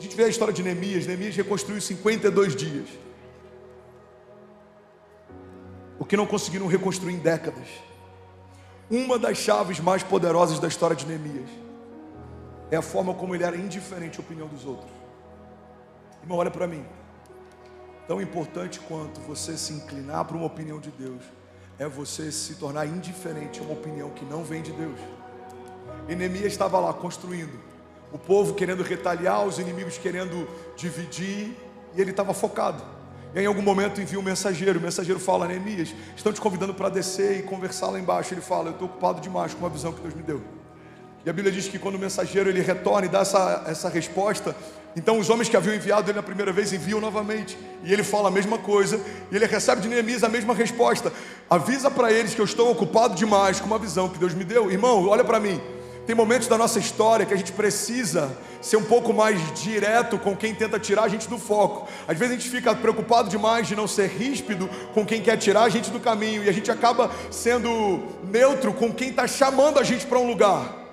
A gente vê a história de Neemias. Neemias reconstruiu 52 dias. O que não conseguiram reconstruir em décadas. Uma das chaves mais poderosas da história de Neemias é a forma como ele era indiferente à opinião dos outros. Irmão, olha para mim. Tão importante quanto você se inclinar para uma opinião de Deus é você se tornar indiferente a uma opinião que não vem de Deus. E Neemias estava lá construindo, o povo querendo retaliar, os inimigos querendo dividir, e ele estava focado. E em algum momento envia um mensageiro, o mensageiro fala: Neemias, estão te convidando para descer e conversar lá embaixo. Ele fala: eu estou ocupado demais com a visão que Deus me deu. E a Bíblia diz que quando o mensageiro ele retorna e dá essa resposta, então os homens que haviam enviado ele na primeira vez enviam novamente, e ele fala a mesma coisa, e ele recebe de Neemias a mesma resposta: avisa para eles que eu estou ocupado demais com uma visão que Deus me deu. Irmão, olha para mim. Tem momentos da nossa história que a gente precisa ser um pouco mais direto com quem tenta tirar a gente do foco. Às vezes a gente fica preocupado demais de não ser ríspido com quem quer tirar a gente do caminho, e a gente acaba sendo neutro com quem está chamando a gente para um lugar.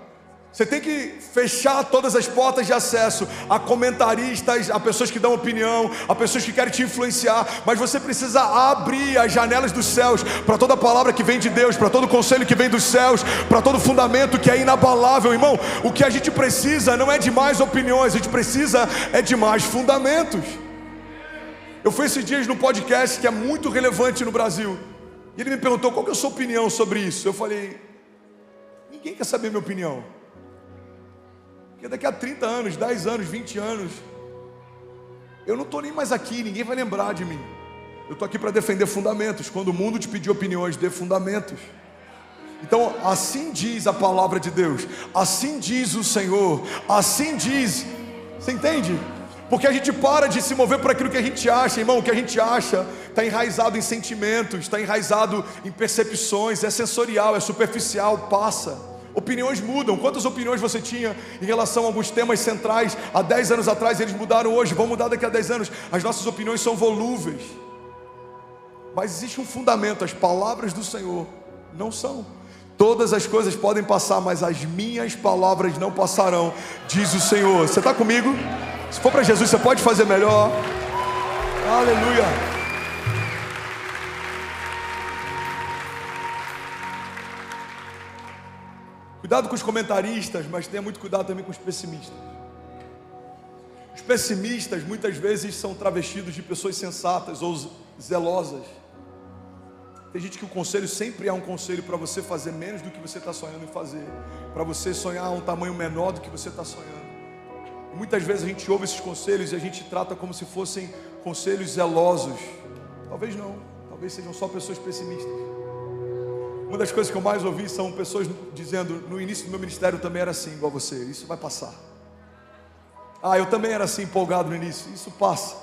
Você tem que fechar todas as portas de acesso a comentaristas, a pessoas que dão opinião, a pessoas que querem te influenciar, mas você precisa abrir as janelas dos céus para toda palavra que vem de Deus, para todo conselho que vem dos céus, para todo fundamento que é inabalável. Irmão, o que a gente precisa não é de mais opiniões, a gente precisa é de mais fundamentos. Eu fui esses dias num podcast que é muito relevante no Brasil, e ele me perguntou qual que é a sua opinião sobre isso. Eu falei: ninguém quer saber minha opinião. Porque daqui a 30 anos, 10 anos, 20 anos, eu não estou nem mais aqui, ninguém vai lembrar de mim. Eu estou aqui para defender fundamentos. Quando o mundo te pedir opiniões, dê fundamentos. Então, assim diz a palavra de Deus, assim diz o Senhor, assim diz. Você entende? Porque a gente para de se mover por aquilo que a gente acha, irmão. O que a gente acha está enraizado em sentimentos, está enraizado em percepções, é sensorial, é superficial, passa. Opiniões mudam. Quantas opiniões você tinha em relação a alguns temas centrais há 10 anos atrás? Eles mudaram hoje, vão mudar daqui a 10 anos. As nossas opiniões são volúveis, mas existe um fundamento: as palavras do Senhor não são. Todas as coisas podem passar, mas as minhas palavras não passarão, diz o Senhor. Você está comigo? Se for para Jesus, você pode fazer melhor. Aleluia. Cuidado com os comentaristas, mas tenha muito cuidado também com os pessimistas. Os pessimistas muitas vezes são travestidos de pessoas sensatas ou zelosas. Tem gente que o conselho sempre é um conselho para você fazer menos do que você está sonhando em fazer, para você sonhar um tamanho menor do que você está sonhando. E muitas vezes a gente ouve esses conselhos e a gente trata como se fossem conselhos zelosos. Talvez não, talvez sejam só pessoas pessimistas. Uma das coisas que eu mais ouvi são pessoas dizendo: no início do meu ministério eu também era assim, igual você, isso vai passar. Eu também era assim, empolgado no início, isso passa.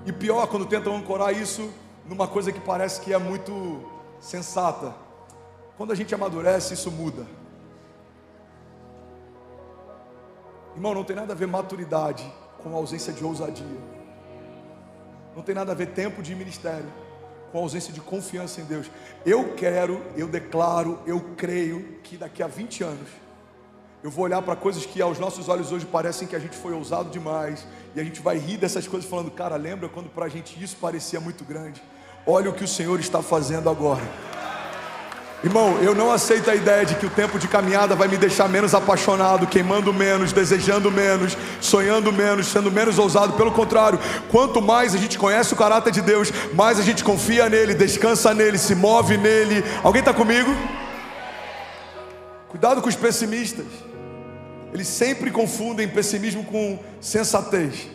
E pior, quando tentam ancorar isso numa coisa que parece que é muito sensata. Quando a gente amadurece, isso muda. Irmão, não tem nada a ver maturidade com a ausência de ousadia. Não tem nada a ver tempo de ministério com a ausência de confiança em Deus. Eu declaro, eu creio que daqui a 20 anos eu vou olhar para coisas que aos nossos olhos hoje parecem que a gente foi ousado demais, e a gente vai rir dessas coisas falando: cara, lembra quando para a gente isso parecia muito grande? Olha o que o Senhor está fazendo agora. Irmão, eu não aceito a ideia de que o tempo de caminhada vai me deixar menos apaixonado, queimando menos, desejando menos, sonhando menos, sendo menos ousado. Pelo contrário, quanto mais a gente conhece o caráter de Deus, mais a gente confia nele, descansa nele, se move nele. Alguém está comigo? Cuidado com os pessimistas. Eles sempre confundem pessimismo com sensatez.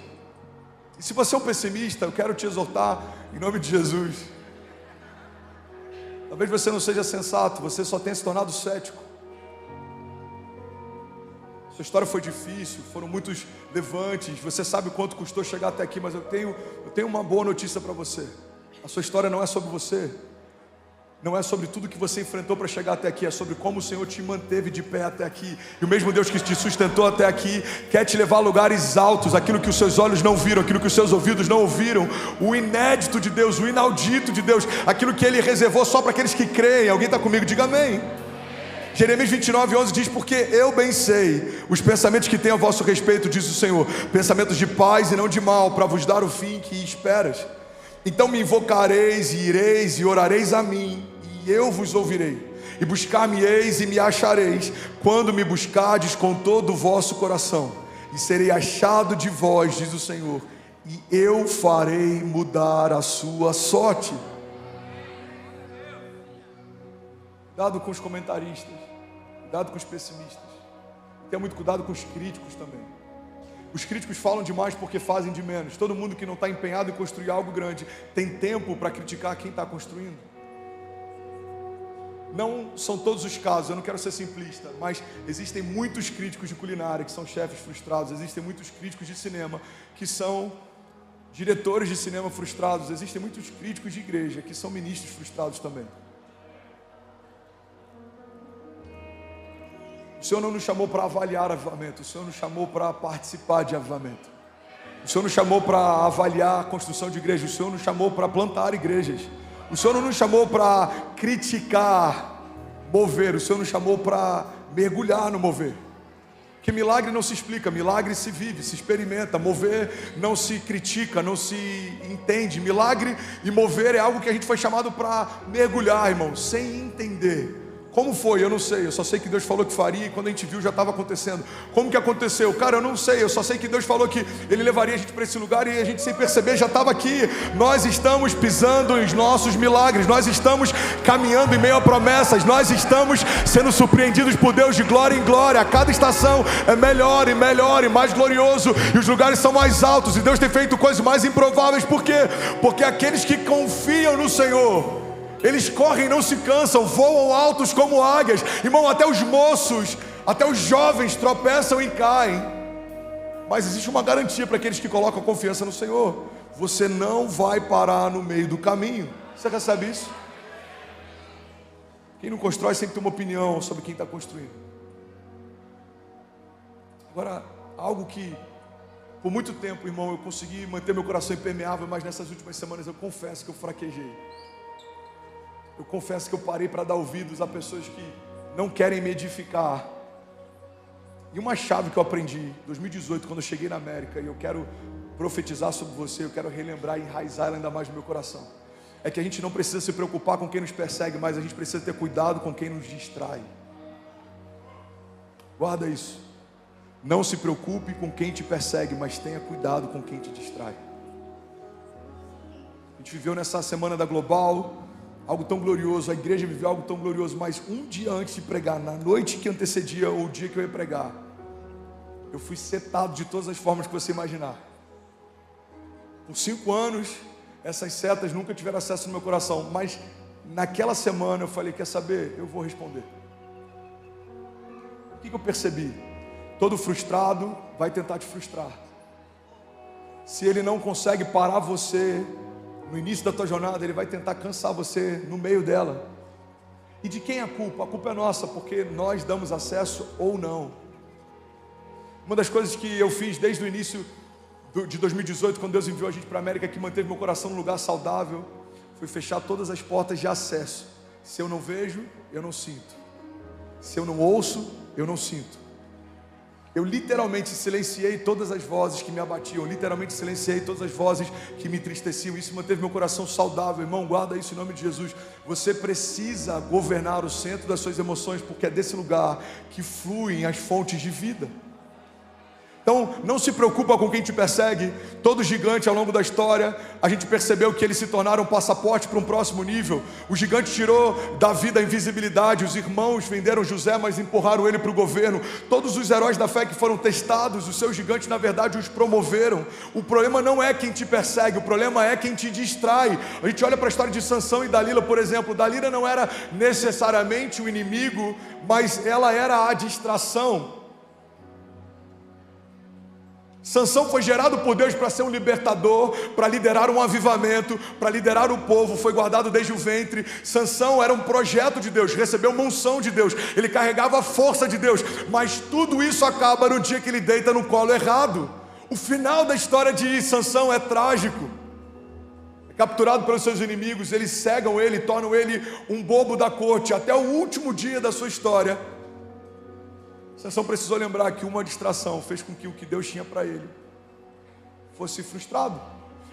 E se você é um pessimista, eu quero te exortar em nome de Jesus. Talvez você não seja sensato, você só tenha se tornado cético. Sua história foi difícil, foram muitos levantes, você sabe o quanto custou chegar até aqui, mas eu tenho uma boa notícia para você. A sua história não é sobre você, não é sobre tudo que você enfrentou para chegar até aqui, é sobre como o Senhor te manteve de pé até aqui. E o mesmo Deus que te sustentou até aqui quer te levar a lugares altos, aquilo que os seus olhos não viram, aquilo que os seus ouvidos não ouviram, o inédito de Deus, o inaudito de Deus, aquilo que Ele reservou só para aqueles que creem. Alguém está comigo? Diga amém. Jeremias 29:11 diz: porque eu bem sei os pensamentos que tenho a vosso respeito, diz o Senhor, pensamentos de paz e não de mal, para vos dar o fim que esperas. Então me invocareis e ireis e orareis a mim, e eu vos ouvirei. E buscar-me-eis e me achareis, quando me buscardes com todo o vosso coração. E serei achado de vós, diz o Senhor, e eu farei mudar a sua sorte. Cuidado com os comentaristas, cuidado com os pessimistas. Tenha muito cuidado com os críticos também. Os críticos falam demais porque fazem de menos. Todo mundo que não está empenhado em construir algo grande tem tempo para criticar quem está construindo. Não são todos os casos, eu não quero ser simplista, mas existem muitos críticos de culinária que são chefes frustrados, existem muitos críticos de cinema que são diretores de cinema frustrados, existem muitos críticos de igreja que são ministros frustrados também. O Senhor não nos chamou para avaliar avivamento, o Senhor nos chamou para participar de avivamento. O Senhor nos chamou para avaliar a construção de igreja, o Senhor nos chamou para plantar igrejas. O Senhor não nos chamou para criticar, mover, o Senhor nos chamou para mergulhar no mover. Que milagre não se explica, milagre se vive, se experimenta. Mover não se critica, não se entende. Milagre e mover é algo que a gente foi chamado para mergulhar, irmão, sem entender. Como foi? Eu não sei, eu só sei que Deus falou que faria e quando a gente viu já estava acontecendo. Como que aconteceu? Cara, eu não sei, eu só sei que Deus falou que Ele levaria a gente para esse lugar e a gente sem perceber já estava aqui. Nós estamos pisando os nossos milagres, nós estamos caminhando em meio a promessas, nós estamos sendo surpreendidos por Deus de glória em glória. A cada estação é melhor e melhor e mais glorioso e os lugares são mais altos e Deus tem feito coisas mais improváveis. Por quê? Porque aqueles que confiam no Senhor, eles correm e não se cansam, voam altos como águias. Irmão, até os moços, até os jovens tropeçam e caem. Mas existe uma garantia para aqueles que colocam confiança no Senhor: você não vai parar no meio do caminho. Você recebe isso? Quem não constrói sempre tem uma opinião sobre quem está construindo. Agora, algo que por muito tempo, irmão, eu consegui manter meu coração impermeável, mas nessas últimas semanas eu confesso que eu fraquejei. Eu confesso que eu parei para dar ouvidos a pessoas que não querem me edificar. E uma chave que eu aprendi em 2018, quando eu cheguei na América, e eu quero profetizar sobre você, eu quero relembrar e enraizar ela ainda mais no meu coração, é que a gente não precisa se preocupar com quem nos persegue, mas a gente precisa ter cuidado com quem nos distrai. Guarda isso. Não se preocupe com quem te persegue, mas tenha cuidado com quem te distrai. A gente viveu nessa semana da Global algo tão glorioso, a igreja viveu algo tão glorioso, mas um dia antes de pregar, na noite que antecedia o dia que eu ia pregar, eu fui setado de todas as formas que você imaginar. Por 5 anos, essas setas nunca tiveram acesso no meu coração, mas naquela semana eu falei: quer saber? Eu vou responder. O que eu percebi? Todo frustrado vai tentar te frustrar. Se ele não consegue parar você no início da tua jornada, ele vai tentar cansar você no meio dela. E de quem é a culpa? A culpa é nossa, porque nós damos acesso ou não. Uma das coisas que eu fiz desde o início de 2018, quando Deus enviou a gente para a América, que manteve meu coração num lugar saudável, foi fechar todas as portas de acesso. Se eu não vejo, eu não sinto. Se eu não ouço, eu não sinto. Eu literalmente silenciei todas as vozes que me abatiam, literalmente silenciei todas as vozes que me entristeciam. Isso manteve meu coração saudável. Irmão, guarda isso em nome de Jesus. Você precisa governar o centro das suas emoções, porque é desse lugar que fluem as fontes de vida. Então, não se preocupa com quem te persegue. Todo gigante ao longo da história, a gente percebeu que eles se tornaram um passaporte para um próximo nível. O gigante tirou Davi da invisibilidade. Os irmãos venderam José, mas empurraram ele para o governo. Todos os heróis da fé que foram testados, os seus gigantes na verdade os promoveram. O problema não é quem te persegue, o problema é quem te distrai. A gente olha para a história de Sansão e Dalila, por exemplo. Dalila não era necessariamente o inimigo, mas ela era a distração. Sansão foi gerado por Deus para ser um libertador, para liderar um avivamento, para liderar o povo, foi guardado desde o ventre. Sansão era um projeto de Deus, recebeu uma unção de Deus, ele carregava a força de Deus, mas tudo isso acaba no dia que ele deita no colo errado. O final da história de Sansão é trágico. capturado pelos seus inimigos, eles cegam ele, tornam ele um bobo da corte, até o último dia da sua história. Sansão precisou lembrar que uma distração fez com que o que Deus tinha para ele fosse frustrado.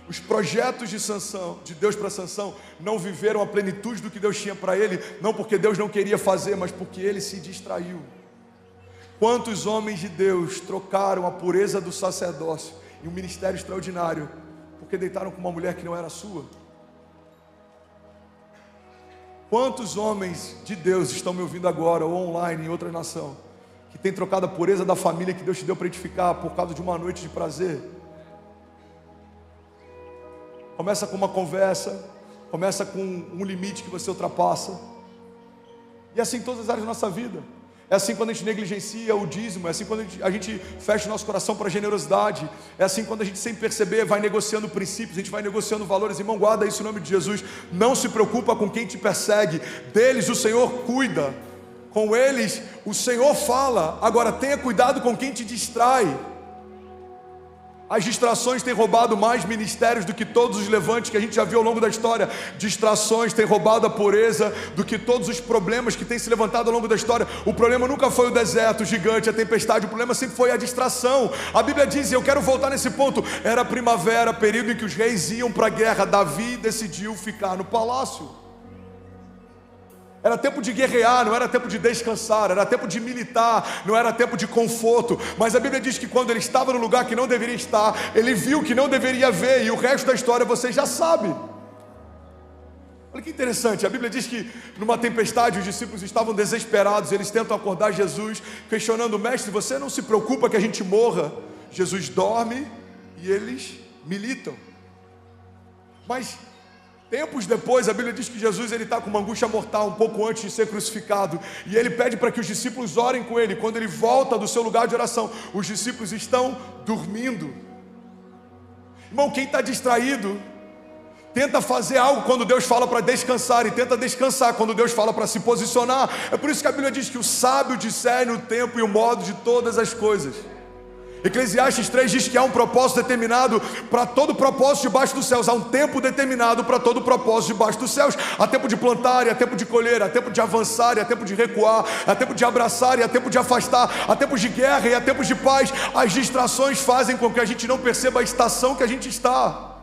Os projetos de Sansão, de Deus para Sansão, não viveram a plenitude do que Deus tinha para ele, não porque Deus não queria fazer, mas porque ele se distraiu. Quantos homens de Deus trocaram a pureza do sacerdócio e um ministério extraordinário porque deitaram com uma mulher que não era sua? Quantos homens de Deus estão me ouvindo agora, ou online, em outra nação, que têm trocado a pureza da família que Deus te deu para edificar por causa de uma noite de prazer? Começa com uma conversa, começa com um limite que você ultrapassa. E é assim em todas as áreas da nossa vida. É assim quando a gente negligencia o dízimo, é assim quando a gente fecha o nosso coração para a generosidade, é assim quando a gente, sem perceber, vai negociando princípios, a gente vai negociando valores. Irmão, guarda isso em nome de Jesus. Não se preocupa com quem te persegue, deles o Senhor cuida, com eles o Senhor fala. Agora tenha cuidado com quem te distrai. As distrações têm roubado mais ministérios do que todos os levantes que a gente já viu ao longo da história. Distrações têm roubado a pureza do que todos os problemas que têm se levantado ao longo da história. O problema nunca foi o deserto, o gigante, a tempestade. O problema sempre foi a distração. A Bíblia diz, e eu quero voltar nesse ponto, era primavera, período em que os reis iam para a guerra. Davi decidiu ficar no palácio. Era tempo de guerrear, não era tempo de descansar, era tempo de militar, não era tempo de conforto. Mas a Bíblia diz que quando ele estava no lugar que não deveria estar, ele viu que não deveria ver, e o resto da história você já sabe. Olha que interessante, a Bíblia diz que numa tempestade os discípulos estavam desesperados, eles tentam acordar Jesus, questionando: mestre, você não se preocupa que a gente morra? Jesus dorme e eles militam. Mas tempos depois, a Bíblia diz que Jesus está com uma angústia mortal, um pouco antes de ser crucificado, e ele pede para que os discípulos orem com ele. Quando ele volta do seu lugar de oração, os discípulos estão dormindo. Irmão, quem está distraído tenta fazer algo quando Deus fala para descansar, e tenta descansar quando Deus fala para se posicionar. É por isso que a Bíblia diz que o sábio discerne o tempo e o modo de todas as coisas. Eclesiastes 3 diz que há um propósito determinado para todo propósito debaixo dos céus. Há um tempo determinado para todo propósito debaixo dos céus. Há tempo de plantar e há tempo de colher, há tempo de avançar e há tempo de recuar, há tempo de abraçar e há tempo de afastar, há tempos de guerra e há tempos de paz. As distrações fazem com que a gente não perceba a estação que a gente está.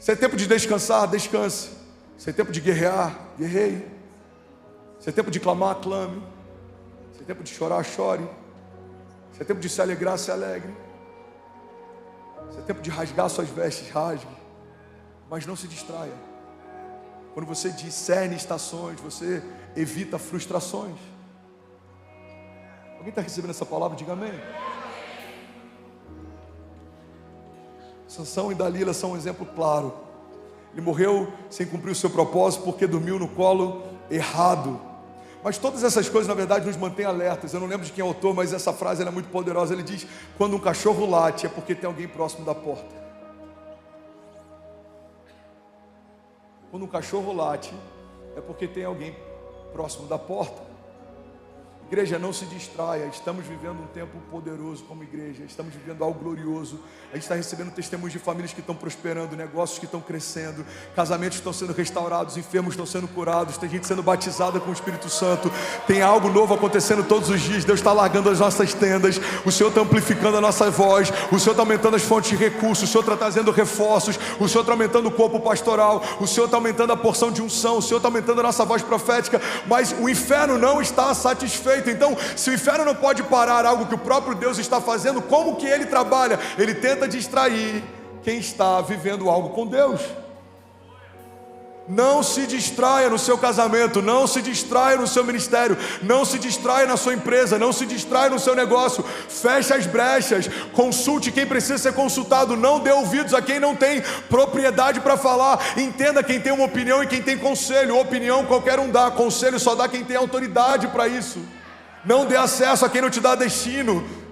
Se é tempo de descansar, descanse. Se é tempo de guerrear, guerreie. Se é tempo de clamar, clame. Se é tempo de chorar, chore. Se é tempo de se alegrar, se alegre. Se é tempo de rasgar suas vestes, rasgue. Mas não se distraia. Quando você discerne estações, você evita frustrações. Alguém está recebendo essa palavra? Diga amém. Sansão e Dalila são um exemplo claro. Ele morreu sem cumprir o seu propósito porque dormiu no colo errado. Mas todas essas coisas, na verdade, nos mantêm alertas. Eu não lembro de quem é o autor, mas essa frase é muito poderosa. Ele diz: quando um cachorro late, é porque tem alguém próximo da porta. Quando um cachorro late, é porque tem alguém próximo da porta. Igreja, não se distraia. Estamos vivendo um tempo poderoso como igreja. Estamos vivendo algo glorioso. A gente está recebendo testemunhos de famílias que estão prosperando, negócios que estão crescendo, casamentos que estão sendo restaurados, enfermos estão sendo curados, tem gente sendo batizada com o Espírito Santo. Tem algo novo acontecendo todos os dias. Deus está largando as nossas tendas. O Senhor está amplificando a nossa voz. O Senhor está aumentando as fontes de recursos. O Senhor está trazendo reforços. O Senhor está aumentando o corpo pastoral. O Senhor está aumentando a porção de unção. O Senhor está aumentando a nossa voz profética. Mas o inferno não está satisfeito. Então, se o inferno não pode parar algo que o próprio Deus está fazendo, como que ele trabalha? Ele tenta distrair quem está vivendo algo com Deus. Não se distraia no seu casamento, não se distraia no seu ministério, não se distraia na sua empresa, não se distraia no seu negócio. Feche as brechas, consulte quem precisa ser consultado, não dê ouvidos a quem não tem propriedade para falar. Entenda quem tem uma opinião e quem tem conselho. Opinião qualquer um dá, conselho só dá quem tem autoridade para isso. Não dê acesso a quem não te dá destino.